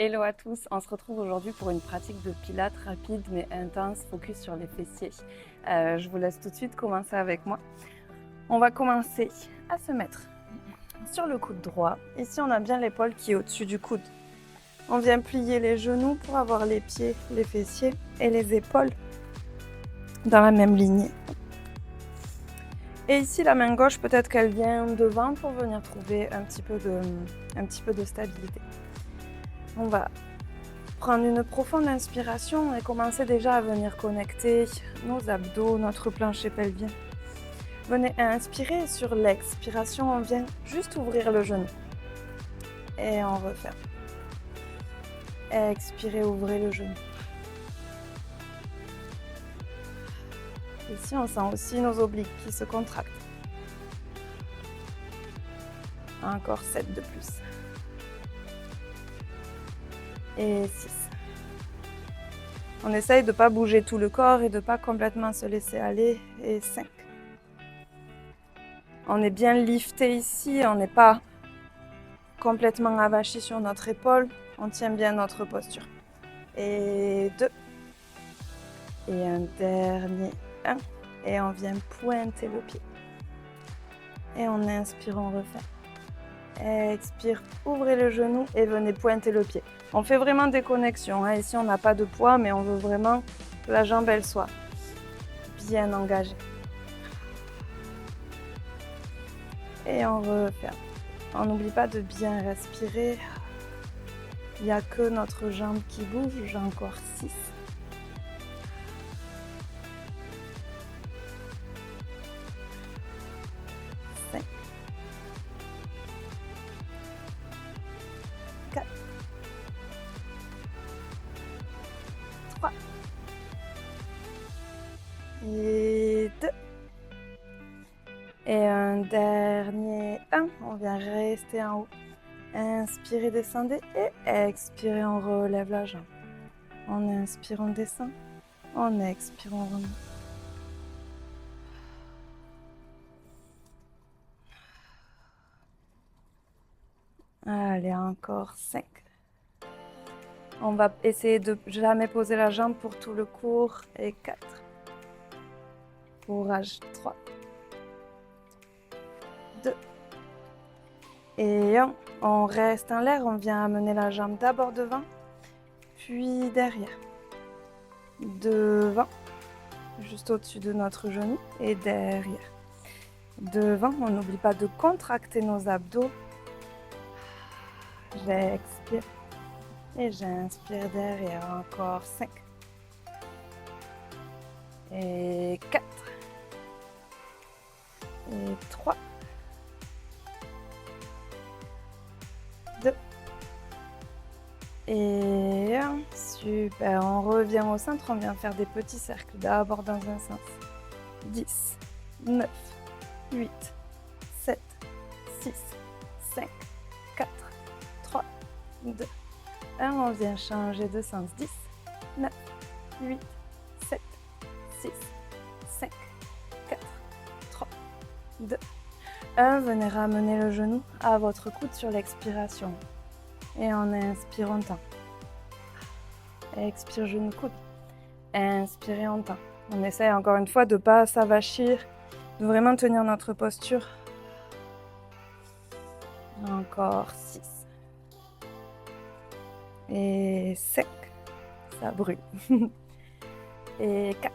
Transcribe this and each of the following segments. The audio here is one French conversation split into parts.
Hello à tous, on se retrouve aujourd'hui pour une pratique de pilates rapide mais intense, focus sur les fessiers. Je vous laisse tout de suite commencer avec moi. On va commencer à se mettre sur le coude droit. Ici, on a bien l'épaule qui est au-dessus du coude. On vient plier les genoux pour avoir les pieds, les fessiers et les épaules dans la même lignée. Et ici, la main gauche, peut-être qu'elle vient devant pour venir trouver un petit peu de stabilité. On va prendre une profonde inspiration et commencer déjà à venir connecter nos abdos, notre plancher pelvien. Venez inspirer, sur l'expiration, on vient juste ouvrir le genou. Et on referme. Expirez, ouvrez le genou. Ici, on sent aussi nos obliques qui se contractent. Encore 7 de plus. Et 6. On essaye de ne pas bouger tout le corps et de ne pas complètement se laisser aller. Et 5. On est bien lifté ici, on n'est pas complètement avachi sur notre épaule. On tient bien notre posture. Et 2. Et un dernier 1. Et on vient pointer le pied. Et on inspire, on refait. Expire, ouvrez le genou et venez pointer le pied. On fait vraiment des connexions. Ici, on n'a pas de poids, mais on veut vraiment que la jambe, elle soit bien engagée. Et on referme. On n'oublie pas de bien respirer. Il n'y a que notre jambe qui bouge. J'ai encore 6. 5. 4. 3. Et 2. Et un dernier 1. On vient rester en haut. Inspirez, descendez et expirez, on relève la jambe. On inspire, on descend. On expire, on remonte. Allez, encore 5. On va essayer de jamais poser la jambe pour tout le cours. Et 4. Courage. 3. 2. Et 1. On reste en l'air. On vient amener la jambe d'abord devant, puis derrière. Devant, juste au-dessus de notre genou et derrière. Devant, on n'oublie pas de contracter nos abdos. J'expire et j'inspire derrière. Encore 5. Et 4. Et 3. 2. Et 1. Super. On revient au centre. On vient faire des petits cercles. D'abord dans un sens. 10, 9, 8, 7, 6, 5, 4, 3, 2, 1. On vient changer de sens. 10, 9, 8, 7, 6, 5, 4, 3, 2, 1. Venez ramener le genou à votre coude sur l'expiration. Et on inspire, on tend. Expire, genou, coude. Inspirez, on tend. On essaye encore une fois de ne pas s'avachir, de vraiment tenir notre posture. Encore 6. Et 5. Ça brûle. Et 4.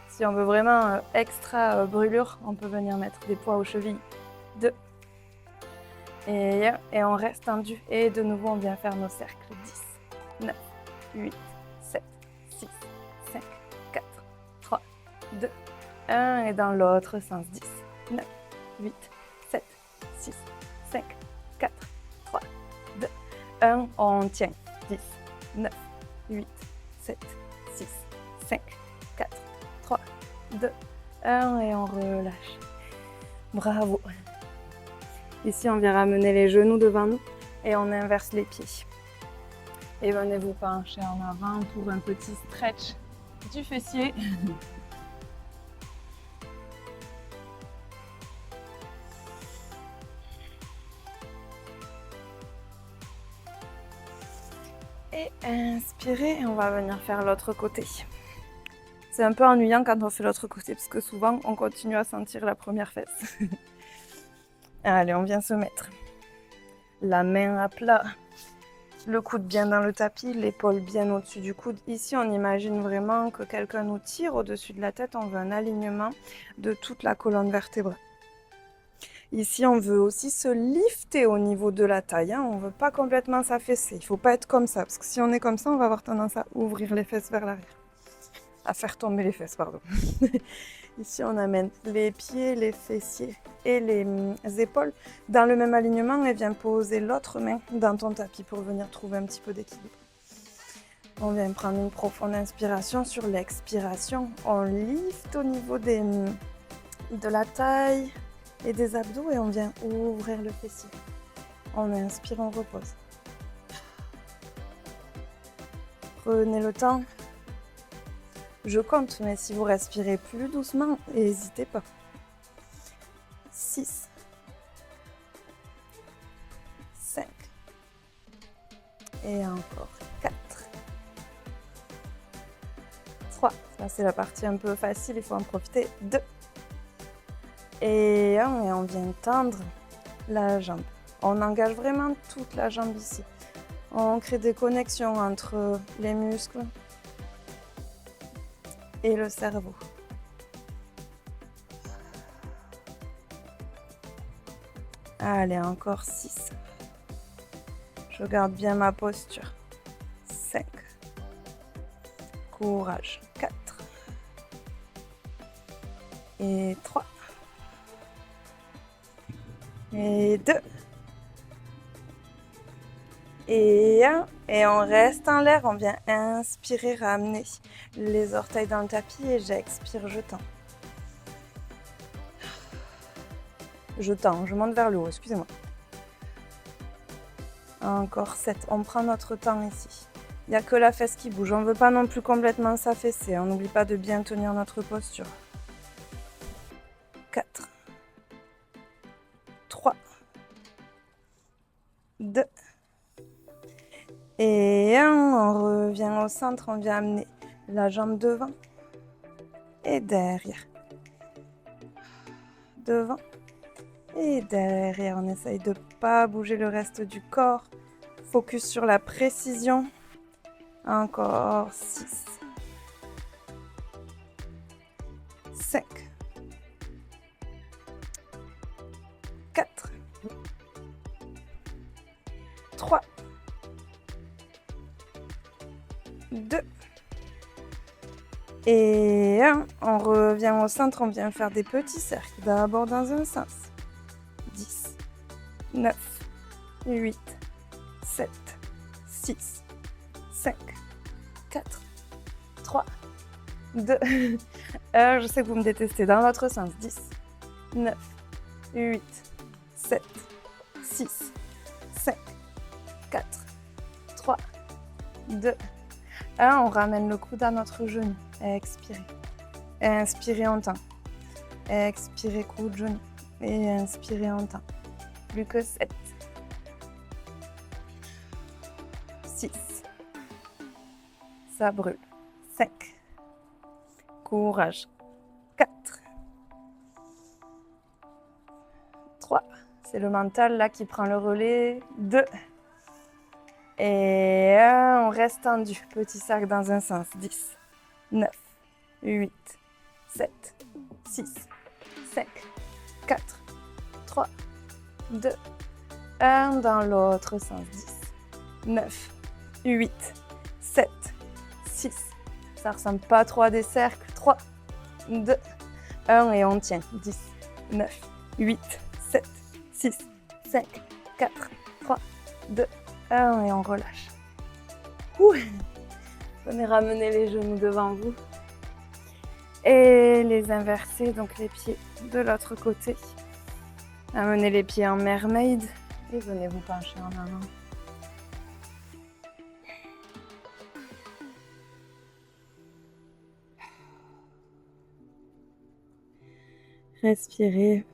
Si on veut vraiment extra brûlure, on peut venir mettre des poids aux chevilles. 2. Et 1. Et on reste tendu. Et de nouveau, on vient faire nos cercles. 10, 9, 8, 7, 6, 5, 4, 3, 2, 1. Et dans l'autre sens. 10, 9, 8, 7, 6, 5, 4, 3, 2, 1. On tient. 10, 9, 8, 7, 6, 5, 4, 3, 2, 1. Et on relâche. Bravo. Ici, on vient ramener les genoux devant nous et on inverse les pieds. Et venez vous pencher en avant pour un petit stretch du fessier. Et inspirez, et on va venir faire l'autre côté. C'est un peu ennuyant quand on fait l'autre côté, parce que souvent, on continue à sentir la première fesse. Allez, on vient se mettre la main à plat, le coude bien dans le tapis, l'épaule bien au-dessus du coude. Ici, on imagine vraiment que quelqu'un nous tire au-dessus de la tête. On veut un alignement de toute la colonne vertébrale. Ici, on veut aussi se lifter au niveau de la taille. On ne veut pas complètement s'affaisser. Il ne faut pas être comme ça, parce que si on est comme ça, on va avoir tendance à ouvrir les fesses vers l'arrière. À faire tomber les fesses, pardon. Ici, on amène les pieds, les fessiers et les épaules dans le même alignement et vient poser l'autre main dans ton tapis pour venir trouver un petit peu d'équilibre. On vient prendre une profonde inspiration. Sur l'expiration, on lift au niveau de la taille et des abdos et on vient ouvrir le fessier. On inspire, on repose. Prenez le temps. Je compte, mais si vous respirez plus doucement, n'hésitez pas. 6, 5, et encore 4, 3, ça c'est la partie un peu facile, il faut en profiter, 2, et 1, et on vient tendre la jambe. On engage vraiment toute la jambe ici. On crée des connexions entre les muscles et le cerveau. Allez, encore 6. Je garde bien ma posture. 5. Courage. 4. Et 3. Et 2. Et 1. Et on reste en l'air. On vient inspirer, ramener les orteils dans le tapis et j'expire, je tends. Je tends, je monte vers le haut, excusez-moi. Encore 7. On prend notre temps ici. Il n'y a que la fesse qui bouge. On ne veut pas non plus complètement s'affaisser. On n'oublie pas de bien tenir notre posture. 4. 3. 2. Et 1. On revient au centre. On vient amener la jambe devant et derrière. Devant et derrière. On essaye de ne pas bouger le reste du corps. Focus sur la précision. Encore 6. 5. 4. 3. 2. Et 1. On revient au centre, on vient faire des petits cercles. D'abord dans un sens. 10, 9, 8, 7, 6, 5, 4, 3, 2, 1. Je sais que vous me détestez. Dans l'autre sens. 10, 9, 8, 7, 6, 5, 4, 3, 2, 1. On ramène le coude à notre genou. Expirez. Inspirez, on tend. Expirez, coude, genou. Et inspirez, on tend. Plus que 7. 6. Ça brûle. 5. Courage. 4. 3. C'est le mental là qui prend le relais. 2. Et 1. On reste tendu. Petit cercle dans un sens. 10, 9, 8, 7, 6, 5, 4, 3, 2, 1. Dans l'autre sens. 10, 9, 8, 7, 6. Ça ressemble pas trop à des cercles. 3, 2, 1. Et on tient. 10, 9, 8, 7, 6, 5, 4, 3, 2, 1. Et on relâche. Ouh. Venez ramener les genoux devant vous. Et les inverser, donc les pieds de l'autre côté. Amenez les pieds en mermaid. Et venez vous pencher en avant. Respirez.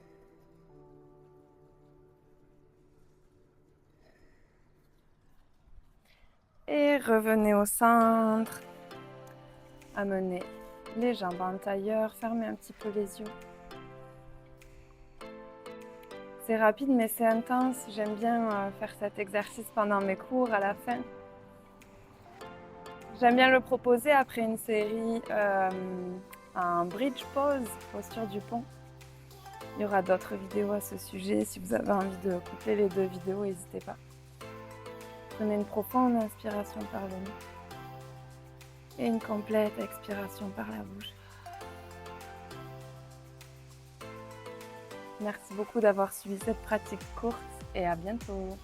Et Et revenez au centre. Amenez les jambes en tailleur, fermez un petit peu les yeux. C'est rapide mais c'est intense. J'aime bien faire cet exercice pendant mes cours à la fin. J'aime bien le proposer après une série en bridge pose, posture du pont. Il y aura d'autres vidéos à ce sujet. Si vous avez envie de coupler les 2 vidéos, n'hésitez pas. Prenez une profonde inspiration par le nez et une complète expiration par la bouche. Merci beaucoup d'avoir suivi cette pratique courte et à bientôt.